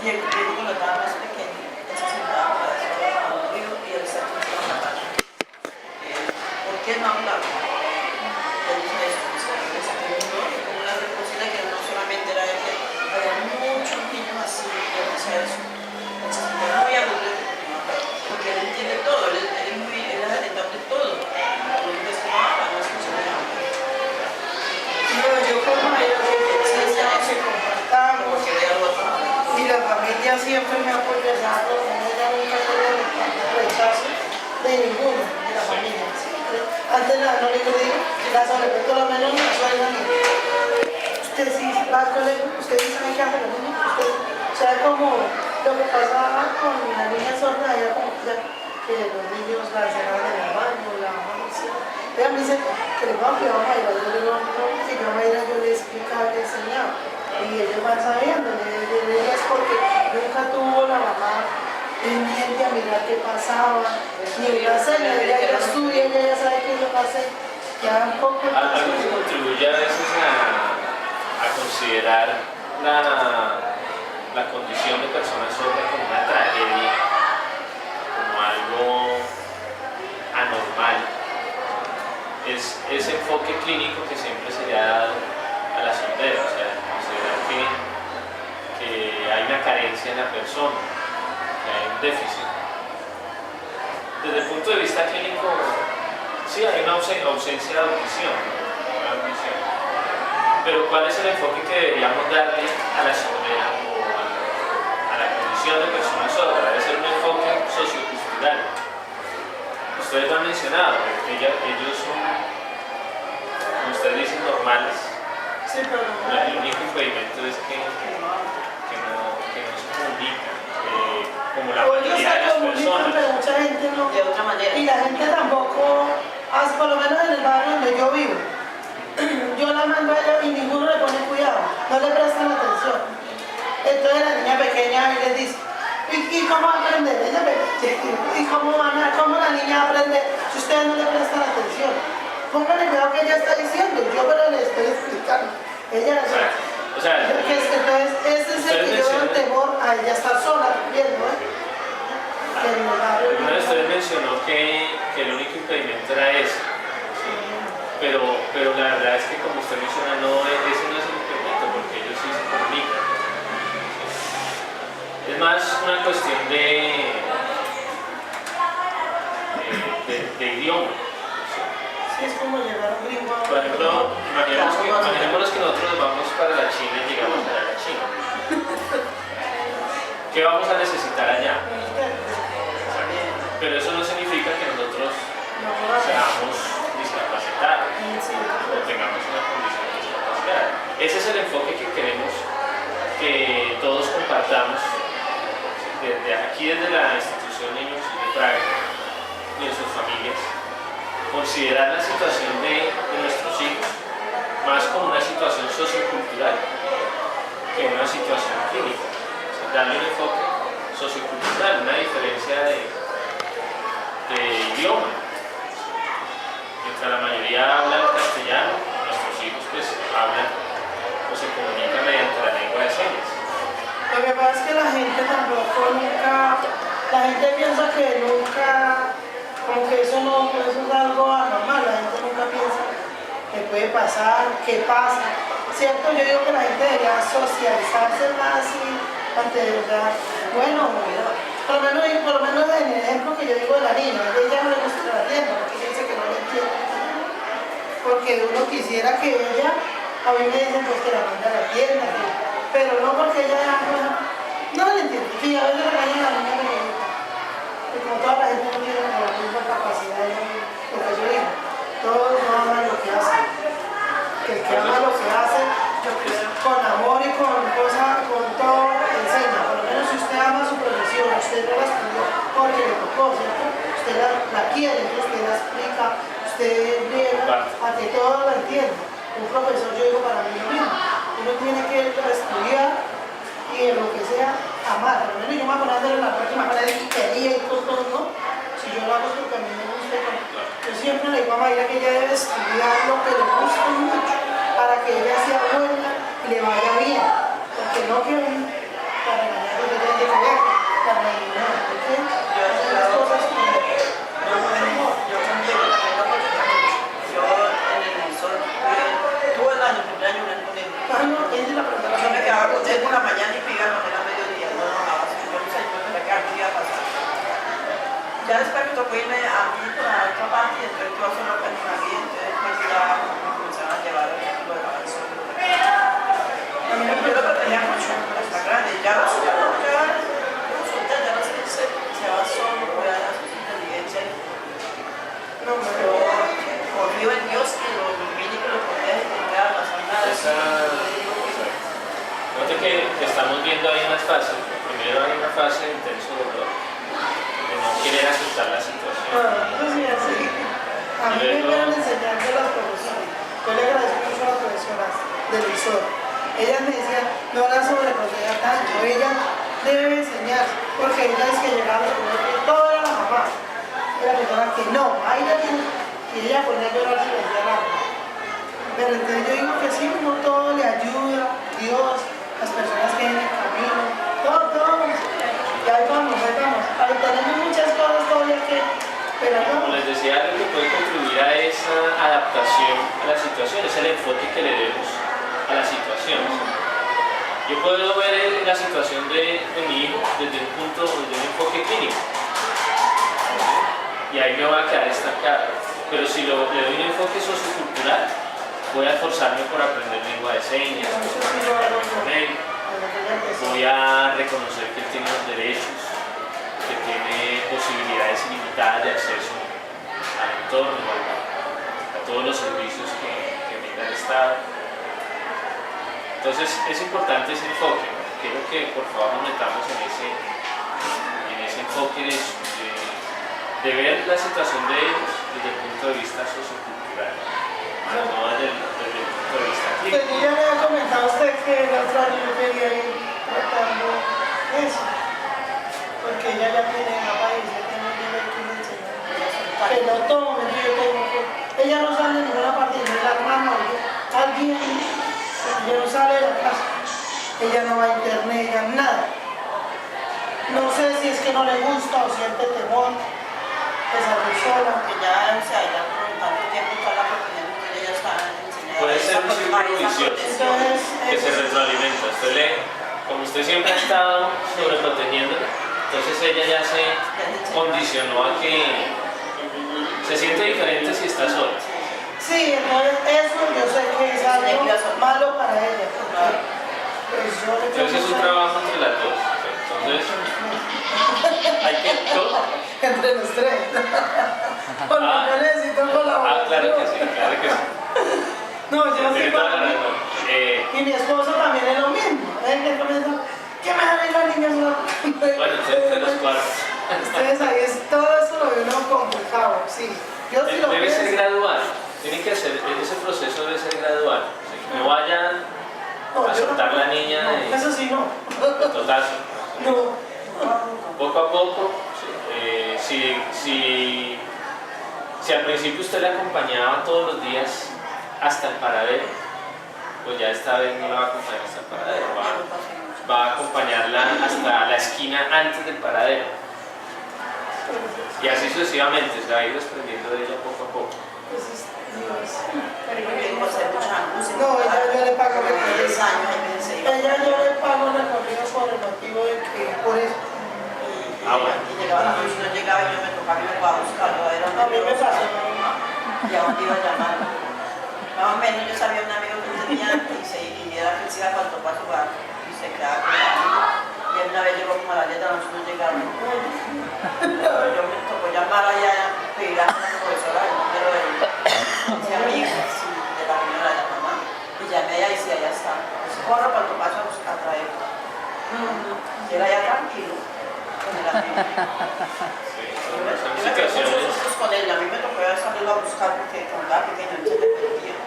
[SPEAKER 3] Diego cuando estaba más pequeño, él se sentaba para eso a un río y él se sentaba a hablar. ¿Por qué no hablaba? Él dice eso, que se terminó como una respuesta que no solamente era de que había muchos niños así que hacía eso. Él se sentía muy aburrido porque él entiende todo, él es alentado de todo.
[SPEAKER 1] siempre me apoya, ya, por lo menos ella nunca tuvo rechazo de ninguno de la familia. Siempre, antes no le digo, la sobre, por lo menos mi suegra, usted sí va al colegio, usted sí sabe qué hace los niños, usted sabe como lo que pasaba con la niña sorda, ella como que los niños la encerraban en el baño, la mamá. Ella me dice que le va a cuidar a Mayra, yo le digo, no, que yo a Mayra yo le explicaba, le enseñaba, y ellos van sabiendo, ella es porque nunca tuvo la mamá pendiente a mirar qué pasaba, ni una seña, ella ya estudia, ella ya sabe qué es lo que hace, ya un poco.
[SPEAKER 6] Algo que contribuye a veces a considerar la condición de persona sorda como una tragedia, como algo anormal, es ese enfoque clínico que siempre se le ha dado a la sordera, o sea, considerar que hay una carencia en la persona, que hay un déficit. Desde el punto de vista clínico, sí hay una ausencia de audición, pero ¿cuál es el enfoque que deberíamos darle a la sordera o a la condición de persona sorda? Debe ser un enfoque sociocultural. Ustedes lo han mencionado, ellos son, como ustedes dicen, normales.
[SPEAKER 1] Sí, pero
[SPEAKER 6] El único impedimento es que no se comunican, como la mayoría de las personas.
[SPEAKER 1] pero mucha gente no.
[SPEAKER 3] De otra manera.
[SPEAKER 1] Y la gente tampoco, por lo menos en el barrio donde yo vivo, yo la mando a ella y ninguno le pone cuidado, no le prestan atención. Entonces la niña pequeña y les dice, ¿y cómo va a aprender? Ella ¿y cómo la niña aprende si ustedes no le prestan atención? Pónganle cuidado que ella está diciendo, yo pero le estoy explicando. Ella
[SPEAKER 6] O sea,
[SPEAKER 1] entonces ese es el que yo veo temor a ella estar sola también, ¿no? Que en el barrio.
[SPEAKER 6] Una de ustedes mencionó que el único impedimento era ese, ¿sí? Pero la verdad es que como usted menciona, ese no es el impedimento porque ellos sí se comunican. Es más una cuestión de idioma.
[SPEAKER 1] Sí, es como llegar a un gringo.
[SPEAKER 6] Por ejemplo, imaginémonos que nosotros nos vamos para la China y llegamos a la China. ¿Qué vamos a necesitar allá? Pero eso no significa que nosotros seamos discapacitados o tengamos una condición de discapacidad. Ese es el enfoque que queremos que todos compartamos desde aquí, desde la institución Niños de Praga y en sus familias. Considerar la situación de nuestros hijos más como una situación sociocultural que una situación clínica. O sea, darle un enfoque sociocultural, una diferencia de idioma. Mientras la mayoría habla el castellano, nuestros hijos pues hablan o se comunican mediante la lengua de señas.
[SPEAKER 1] Lo que pasa es que la gente tampoco nunca, la gente piensa que nunca, como que eso es algo anormal, la gente nunca piensa que puede pasar, que pasa. ¿Cierto? Yo digo que la gente debería socializarse más y o sea, bueno, por lo menos en el ejemplo que yo digo de la niña, ella no le gusta la tienda, porque ella dice que no le entiende. Porque uno quisiera que ella, a mí me dicen pues que la mande a la tienda, pero no porque ella no le entiende. Sí, a veces le caen a la niña pequeñita. Y como toda la gente no tiene la misma capacidad, lo que yo digo, todos no aman lo que hacen. Que el que ama lo que hace, con amor y con todo, enseña. Por lo menos si usted ama su profesión, usted no la estudió porque le tocó, ¿cierto? Usted la quiere, entonces usted la explica, usted llega a que todo lo entienda. Un profesor, yo digo para mí lo mismo, uno tiene que estudiar y en lo que sea, amar. Por lo menos yo me voy a poner a hacer la próxima para de quería y todo, ¿no? Si yo lo hago es porque a mí me gusta. Yo siempre le digo a Mayra que ella debe estudiar lo que le gusta mucho para que ella sea buena y le vaya bien. Porque no que para engañar lo que tiene que ver, para engañar, ¿ok? Las cosas como
[SPEAKER 3] Yo también, yo en el sol, tuve el año, primer año, con él.
[SPEAKER 1] no, ella es la primera.
[SPEAKER 3] Yo me quedaba con él por la mañana y pegaba a mediodía, no bajaba, yo no sé, yo me la quedaba, ¿qué iba a pasar? Ya después me tocó irme a mí por la otra parte y entonces yo solo con una guía, entonces pues ya me comenzaron a llevar al título de la canción. A mí me acuerdo que tenía mucho, está grande, ya
[SPEAKER 6] note que estamos viendo ahí unas fases. Primero hay una fase de intenso dolor, de no querer aceptar la situación.
[SPEAKER 1] Eso sí, así. A mí me dieron enseñando las profesiones. Yo le agradezco mucho a las profesoras del ISOR. Ellas me decían, no la sobreproteja tanto, ella debe enseñar, porque ella es que llegaba y todo era la mamá. Era la persona que no, ahí la tiene, y ella ponía a llorar si le decía nada. Pero entonces yo digo que sí, no todo le ayuda, Dios, las personas que hay en el camino, todo. Y ahí vamos. Ahí tenemos muchas cosas todavía que, pero ahí
[SPEAKER 6] Como
[SPEAKER 1] vamos.
[SPEAKER 6] les decía, algo que puede contribuir a esa adaptación a la situación es el enfoque que le demos a la situación. Yo puedo ver la situación de mi hijo desde un enfoque clínico. Y ahí me va a quedar estancado. Pero si le doy un enfoque sociocultural, voy a esforzarme por aprender lengua de señas, por comunicarme con él, voy a reconocer que él tiene los derechos, que tiene posibilidades ilimitadas de acceso al entorno, a todos los servicios que brinda el Estado. Entonces es importante ese enfoque, ¿no? Quiero que por favor nos metamos en ese enfoque de ver la situación de ellos desde el punto de vista sociocultural, no desde el punto de vista
[SPEAKER 1] Pues yo
[SPEAKER 6] clínico.
[SPEAKER 1] ya le había comentado a usted que el otro año yo quería ir tratando eso, porque ella ya tiene la país, ya tiene un nivel que le enseñar. Que no todo momento yo tengo que... Ella no sale de ninguna parte, no es la hermana, alguien, ella no sale de la casa, ella no va a internet, ella nada. No sé si es que no le gusta o siente temor, que salir sola.
[SPEAKER 3] Que ya, o sea, ya por tanto tiempo está la oportunidad de que ella está enseñando.
[SPEAKER 6] Puede ser un círculo vicioso
[SPEAKER 1] Entonces,
[SPEAKER 6] que se retroalimenta. Como usted siempre ha estado sobreprotegiéndola, entonces ella ya se condicionó a que se siente diferente si está sola.
[SPEAKER 1] sí, entonces eso yo sé que es algo malo para ella. Porque, pues yo le tengo
[SPEAKER 6] Entonces es un
[SPEAKER 1] mucha-
[SPEAKER 6] trabajo entre las dos. Entonces hay que todo.
[SPEAKER 1] Entre los tres. Porque yo necesito colaboración.
[SPEAKER 6] Claro que sí, claro que sí.
[SPEAKER 1] No, yo sí
[SPEAKER 6] Tiene toda la
[SPEAKER 1] para mí.
[SPEAKER 6] razón.
[SPEAKER 1] Y mi esposo también es lo mismo. Que comienza, ¿qué me dan las niñas?
[SPEAKER 6] Bueno, entonces entre los cuatro.
[SPEAKER 1] Ustedes ahí, todo eso lo veo uno complicado, sí. Yo sí lo
[SPEAKER 6] Debe ser
[SPEAKER 1] pienso.
[SPEAKER 6] gradual. Tiene que hacer, ese proceso debe ser gradual. ¿Sí? No vayan
[SPEAKER 1] No,
[SPEAKER 6] a
[SPEAKER 1] yo
[SPEAKER 6] soltar
[SPEAKER 1] no-
[SPEAKER 6] la niña
[SPEAKER 1] no, eso sí no.
[SPEAKER 6] totazo.
[SPEAKER 1] No.
[SPEAKER 6] Poco a poco, si al principio usted la acompañaba todos los días hasta el paradero, pues ya esta vez no la va a acompañar hasta el paradero, va a acompañarla hasta la esquina antes del paradero. Y así sucesivamente, se va a ir desprendiendo de ella poco a poco.
[SPEAKER 1] Pues, Dios.
[SPEAKER 3] Pero yo tengo que hacer mucha angustia.
[SPEAKER 1] No, yo le pago
[SPEAKER 3] porque
[SPEAKER 1] recorrido.
[SPEAKER 3] 10 años y me dice,
[SPEAKER 1] Ella yo le pago recorrido por el motivo de que, por eso.
[SPEAKER 6] Bueno.
[SPEAKER 3] Y llegaba la noche, no llegaba y yo me tocaba irme para buscarlo. Era
[SPEAKER 1] A mí me pasó.
[SPEAKER 3] Y a dónde iba a llamar. Más o menos yo sabía un amigo que tenía y era que se iba para topar su barco y se quedaba con el amigo. Y él una vez llegó como a las 10 de la noche, no llegaba. Yo me tocó llamar allá, pedir a la profesora el número de ese amigo, de la señora de la mamá. Y llamé allá y decía, ya está. Pues corro para topar a buscar a traerlo. Y él allá tranquilo con el amigo.
[SPEAKER 6] Sí,
[SPEAKER 3] Yo
[SPEAKER 6] son
[SPEAKER 3] me quedé muchos
[SPEAKER 6] situaciones.
[SPEAKER 3] sustos con él, a mí me tocó salirlo a buscar porque con la pequeña se me perdía.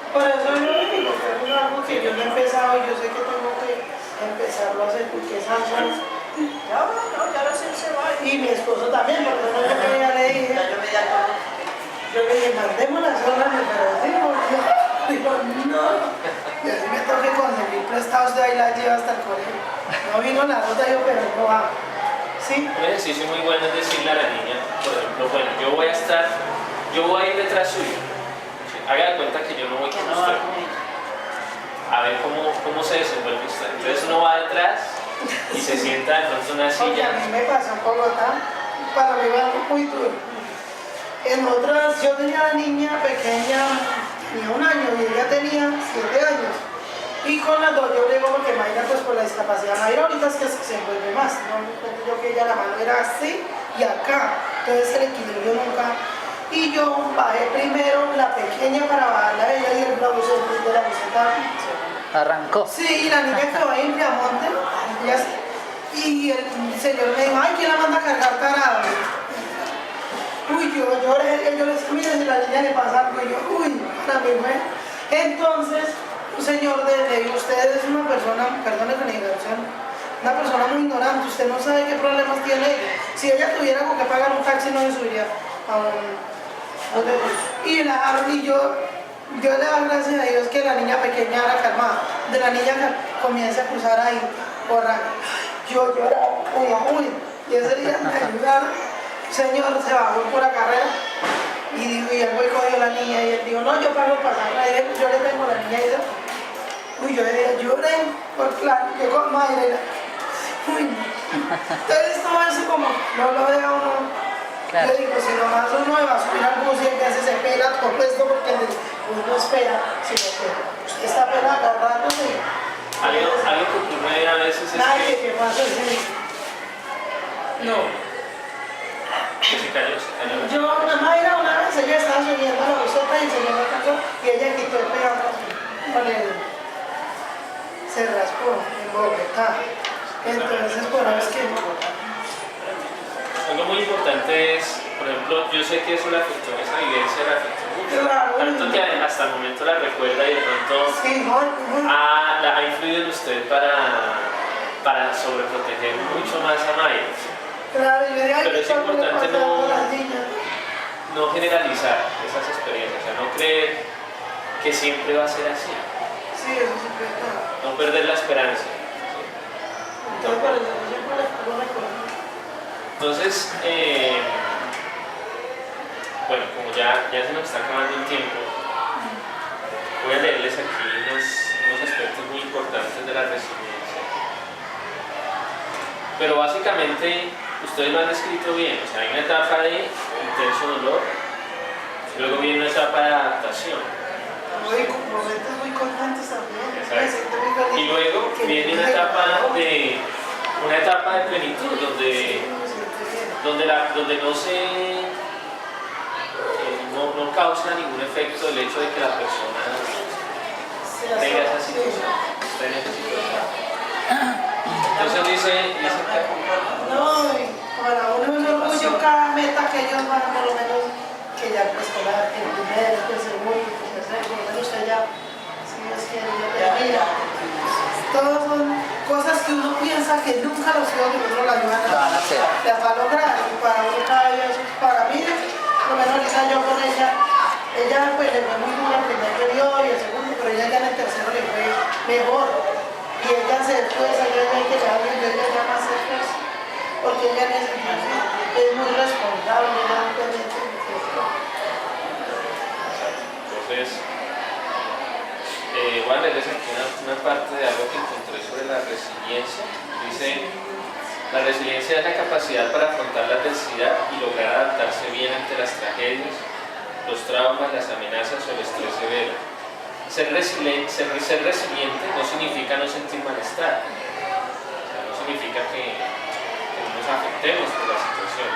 [SPEAKER 1] Por eso yo le digo que es algo que yo no he empezado y yo sé que tengo que empezarlo a hacer porque es algo.
[SPEAKER 3] Ya, no, ya ahora sí se va.
[SPEAKER 1] Y mi esposo también, porque no yo ya le dije.
[SPEAKER 3] Ya yo me di acuerdo.
[SPEAKER 1] Yo le dije, mandemos las horas de pero digo, no. Y así me toque conseguir prestados de ahí la lleva hasta el colegio. No vino la ruta, yo, pero no va. ¿Sí?
[SPEAKER 6] Un ejercicio muy bueno es decirle a la niña, por ejemplo, bueno, yo voy a ir detrás suyo. ¿Sí? Haga de cuenta que yo no voy
[SPEAKER 3] Que
[SPEAKER 6] con
[SPEAKER 3] no va
[SPEAKER 6] usted.
[SPEAKER 3] con ella.
[SPEAKER 6] A ver cómo se desenvuelve usted. Entonces uno va detrás y se sienta de pronto en una
[SPEAKER 1] Porque a
[SPEAKER 6] silla.
[SPEAKER 1] mí me pasó en Bogotá, para mí fue algo muy duro. En otras, yo tenía una niña pequeña, tenía 1 año y ella tenía 7 años. Y con las dos yo digo porque Mayra pues por la discapacidad Mayra ahorita es que se envuelve más, no me cuento yo que ella la mano era así y acá, entonces el equilibrio nunca. Y yo bajé primero la pequeña para bajarla a ella y el de la buceta
[SPEAKER 4] Arrancó.
[SPEAKER 1] Sí, y la niña quedó ahí en Piamonte, y el señor me dijo, ay, ¿quién la manda a cargar tarado? Uy, yo lloré, yo le dije, mire, si la niña le pasa algo, y yo, uy, para mí fue. Entonces, un señor de ley, usted es una persona, perdone que le diga, una persona muy ignorante, usted no sabe qué problemas tiene ella. Si ella tuviera con que pagar un taxi, no se subiría a un... Y la dejaron, y yo le doy gracias a Dios que la niña pequeña era calmada. De la niña que comienza a cruzar ahí, borra. Yo lloraba, uy, y ese día me ayudaron. Señor se bajó por la carrera y el güey cogió a la niña y él dijo, no, yo pago para pasarla, yo le tengo a la niña y eso. Uy, yo lloré, por claro, que con madre. Uy, entonces todo eso como no lo deja uno.
[SPEAKER 4] Claro.
[SPEAKER 1] Yo digo, si nomás uno va a subir al bus y el que hace se pela todo esto porque uno espera, sino que usted está pelado agarrándose.
[SPEAKER 6] Algo que ocurre a veces es
[SPEAKER 1] Nadie que pasa así.
[SPEAKER 6] no. Que se cayó.
[SPEAKER 1] Yo, Mayra, una vez ella estaba subiendo a la buseta y el señor me alcanzó y ella quitó el pedazo con el... se raspó en Bogotá. Entonces, por eso es que...
[SPEAKER 6] Algo muy importante es, por ejemplo, yo sé que eso le afectó, esa vivencia le afectó mucho.
[SPEAKER 1] Claro.
[SPEAKER 6] Tanto que hasta el momento la recuerda y de pronto
[SPEAKER 1] Sí,
[SPEAKER 6] ha influido en usted para sobreproteger mucho más a Mayra.
[SPEAKER 1] claro, yo digo,
[SPEAKER 6] Pero es importante
[SPEAKER 1] las niñas.
[SPEAKER 6] no generalizar esas experiencias, o sea, no creer que siempre va a ser así,
[SPEAKER 1] Sí, eso siempre está.
[SPEAKER 6] no perder la esperanza.
[SPEAKER 1] Entonces, por eso yo siempre les recuerdo.
[SPEAKER 6] Entonces, bueno, como ya se nos está acabando el tiempo, voy a leerles aquí unos aspectos muy importantes de la resiliencia. Pero básicamente, ustedes lo han descrito bien, o sea, hay una etapa de intenso dolor, luego viene una etapa de adaptación.
[SPEAKER 1] Momentos muy constantes también.
[SPEAKER 6] Exacto.
[SPEAKER 1] Me siento muy feliz.
[SPEAKER 6] Y luego
[SPEAKER 1] Que
[SPEAKER 6] viene una etapa de plenitud, donde no causa ningún efecto el hecho de que la persona tenga esa situación, esté en esa situación. Entonces dice
[SPEAKER 1] No, y para uno es un orgullo cada meta que ellos van, por lo menos que ya el preescolar, que el primero, que el segundo, que el tercero, por lo menos usted ya, si es que ya termina. Todas son cosas que uno piensa que nunca los hijos de uno la ayudan
[SPEAKER 4] Lo van a hacer.
[SPEAKER 1] las va a lograr. Y para uno cada día eso, para mí, por lo menos ahorita yo con ella pues le fue muy duro el primer periodo y el segundo, pero ella ya en el tercero le fue mejor. Y ella se esfuerza, ella hay que darle, ella ya más se esfuerza. Porque ella es muy responsable, ella no puede decir.
[SPEAKER 6] Entonces, voy a leerles aquí una parte de algo que encontré sobre la resiliencia. Dice, la resiliencia es la capacidad para afrontar la adversidad y lograr adaptarse bien ante las tragedias, los traumas, las amenazas o el estrés severo. Ser resiliente no significa no sentir malestar, o sea, no significa que no nos afectemos por la situación.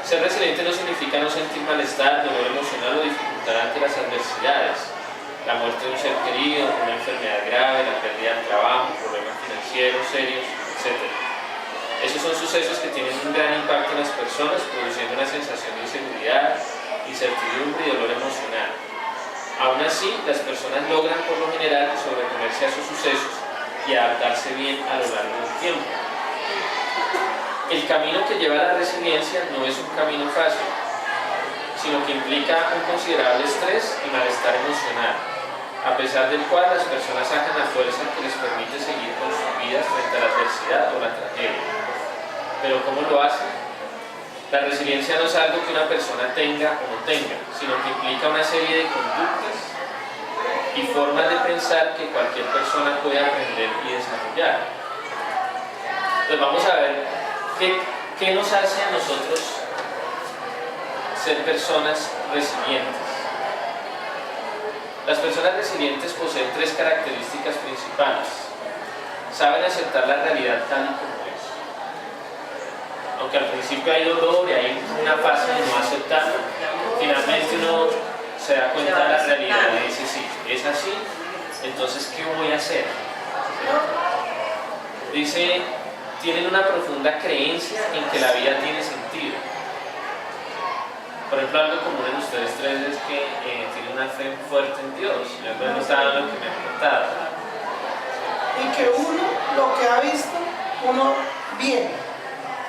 [SPEAKER 6] Ser resiliente no significa no sentir malestar, dolor emocional o dificultad ante las adversidades, la muerte de un ser querido, una enfermedad grave, la pérdida del trabajo, problemas financieros serios, etc. Esos son sucesos que tienen un gran impacto en las personas, produciendo una sensación de inseguridad, incertidumbre y dolor emocional. Aún así, las personas logran por lo general sobreponerse a sus sucesos y adaptarse bien a lo largo del tiempo. El camino que lleva a la resiliencia no es un camino fácil, sino que implica un considerable estrés y malestar emocional, a pesar del cual las personas sacan la fuerza que les permite seguir con sus vidas frente a la adversidad o la tragedia. Pero ¿cómo lo hacen? La resiliencia no es algo que una persona tenga o no tenga, sino que implica una serie de conductas y formas de pensar que cualquier persona puede aprender y desarrollar. Entonces vamos a ver qué nos hace a nosotros ser personas resilientes. Las personas resilientes poseen tres características principales. Saben aceptar la realidad tal y como es. Aunque al principio hay dolor y hay una fase de no aceptarlo, finalmente uno se da cuenta de la realidad y dice sí, es así Entonces, ¿qué voy a hacer? Dice, tienen una profunda creencia en que la vida tiene sentido. Por ejemplo, algo común en ustedes tres es que tienen una fe fuerte en Dios. Yo no estaba lo que me han contado.
[SPEAKER 1] Y que uno, lo que ha visto, uno viene.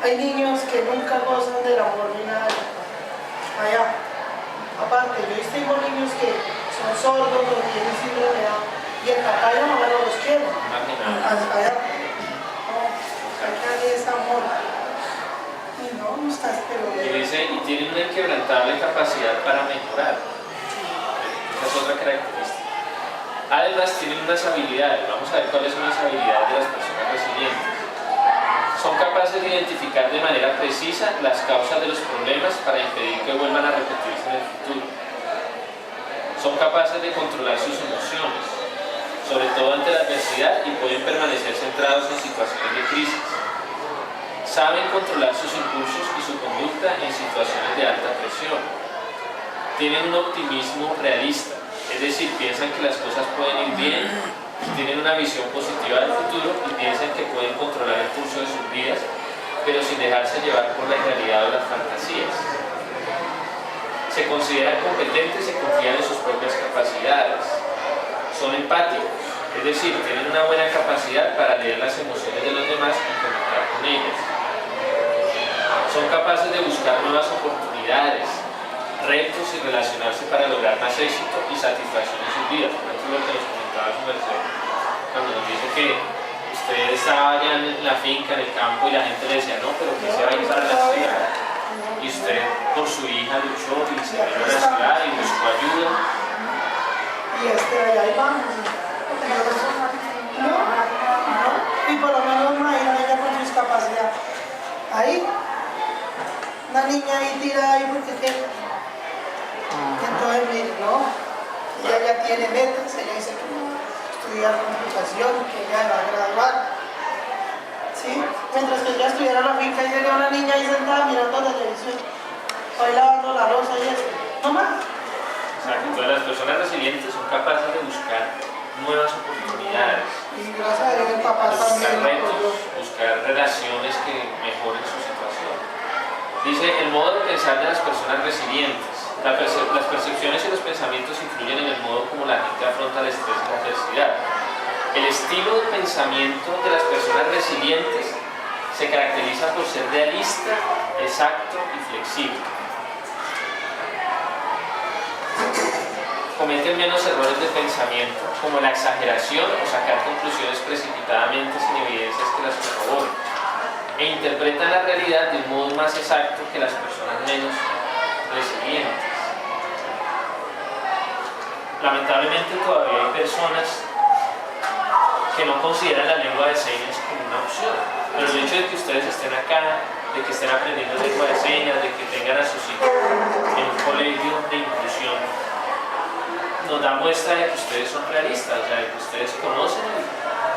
[SPEAKER 1] Hay niños que nunca gozan del amor ni nada. Allá. Aparte, yo distingo niños que son sordos o tienen síndrome de Down y el papá y la mamá no los quieren. Allá. No, acá es amor. Y no estás, pero...
[SPEAKER 6] Y dice, y tienen una inquebrantable capacidad para mejorar. Esa es otra característica. Además, tienen unas habilidades. Vamos a ver cuáles son las habilidades de las personas resilientes. Son capaces de identificar de manera precisa las causas de los problemas para impedir que vuelvan a repetirse en el futuro. Son capaces de controlar sus emociones, sobre todo ante la adversidad, y pueden permanecer centrados en situaciones de crisis. Saben controlar sus impulsos y su conducta en situaciones de alta presión. Tienen un optimismo realista, es decir, piensan que las cosas pueden ir bien, tienen una visión positiva del futuro y piensan que pueden controlar el curso de sus vidas, pero sin dejarse llevar por la irrealidad o las fantasías. Se consideran competentes y confían en sus propias capacidades. Son empáticos, es decir, tienen una buena capacidad para leer las emociones de los demás y conectar con ellas. Son capaces de buscar nuevas oportunidades, retos y relacionarse para lograr más éxito y satisfacción en sus vidas. Por ejemplo, lo que nos comentaba su merced, cuando nos dice que usted estaba allá en la finca, en el campo, y la gente le decía, no, pero que se va a ir para la ciudad. Y usted por su hija luchó y se vino a la ciudad y buscó ayuda.
[SPEAKER 1] Y ahí vamos. Y por lo menos imagina ella con sus capacidades. Ahí, una niña ahí tirada ahí porque qué. Entonces, mire, no, ella ya tiene metas, ella dice que va a estudiar computación, que ella va a graduar. ¿Sí? Mientras que ella estudiara en la finca y sería una niña ahí sentada mirando la televisión, ahí lavando la loza y eso. No más.
[SPEAKER 6] Exacto. Entonces, las personas resilientes son capaces de buscar nuevas oportunidades,
[SPEAKER 1] Y gracias a Dios el papá
[SPEAKER 6] buscar
[SPEAKER 1] también
[SPEAKER 6] retos,
[SPEAKER 1] apoyó.
[SPEAKER 6] buscar relaciones que mejoren su situación. Dice, el modo de pensar de las personas resilientes. Las percepciones y los pensamientos influyen en el modo como la gente afronta el estrés y la adversidad. El estilo de pensamiento de las personas resilientes se caracteriza por ser realista, exacto y flexible. Cometen menos errores de pensamiento, como la exageración o sacar conclusiones precipitadamente sin evidencias que las corroboren, e interpretan la realidad de un modo más exacto que las personas menos resilientes. Lamentablemente todavía hay personas que no consideran la lengua de señas como una opción, pero el hecho de que ustedes estén acá, de que estén aprendiendo lengua de señas, de que tengan a sus hijos en un colegio de inclusión, nos da muestra de que ustedes son realistas, o sea, de que ustedes conocen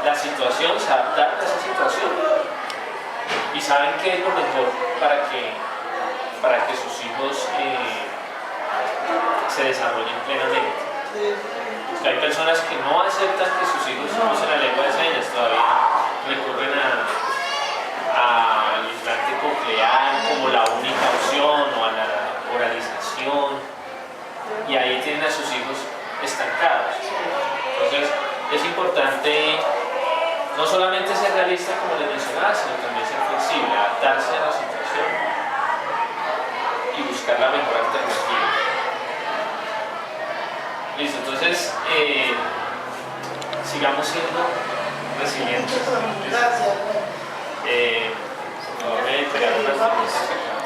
[SPEAKER 6] la situación, se adaptan a esa situación y saben qué es lo mejor para que sus hijos se desarrollen plenamente. Porque hay personas que no aceptan que sus hijos usen la lengua de señas, todavía recurren al implante coclear como la única opción o a la oralización, y ahí tienen a sus hijos estancados. Entonces es importante no solamente ser realista como les mencionaba, sino también ser flexible, adaptarse a la situación y buscar la mejor alternativa. Listo, entonces sigamos siendo resilientes.
[SPEAKER 1] Gracias.
[SPEAKER 6] Por favor, me entregaron unas preguntas acá.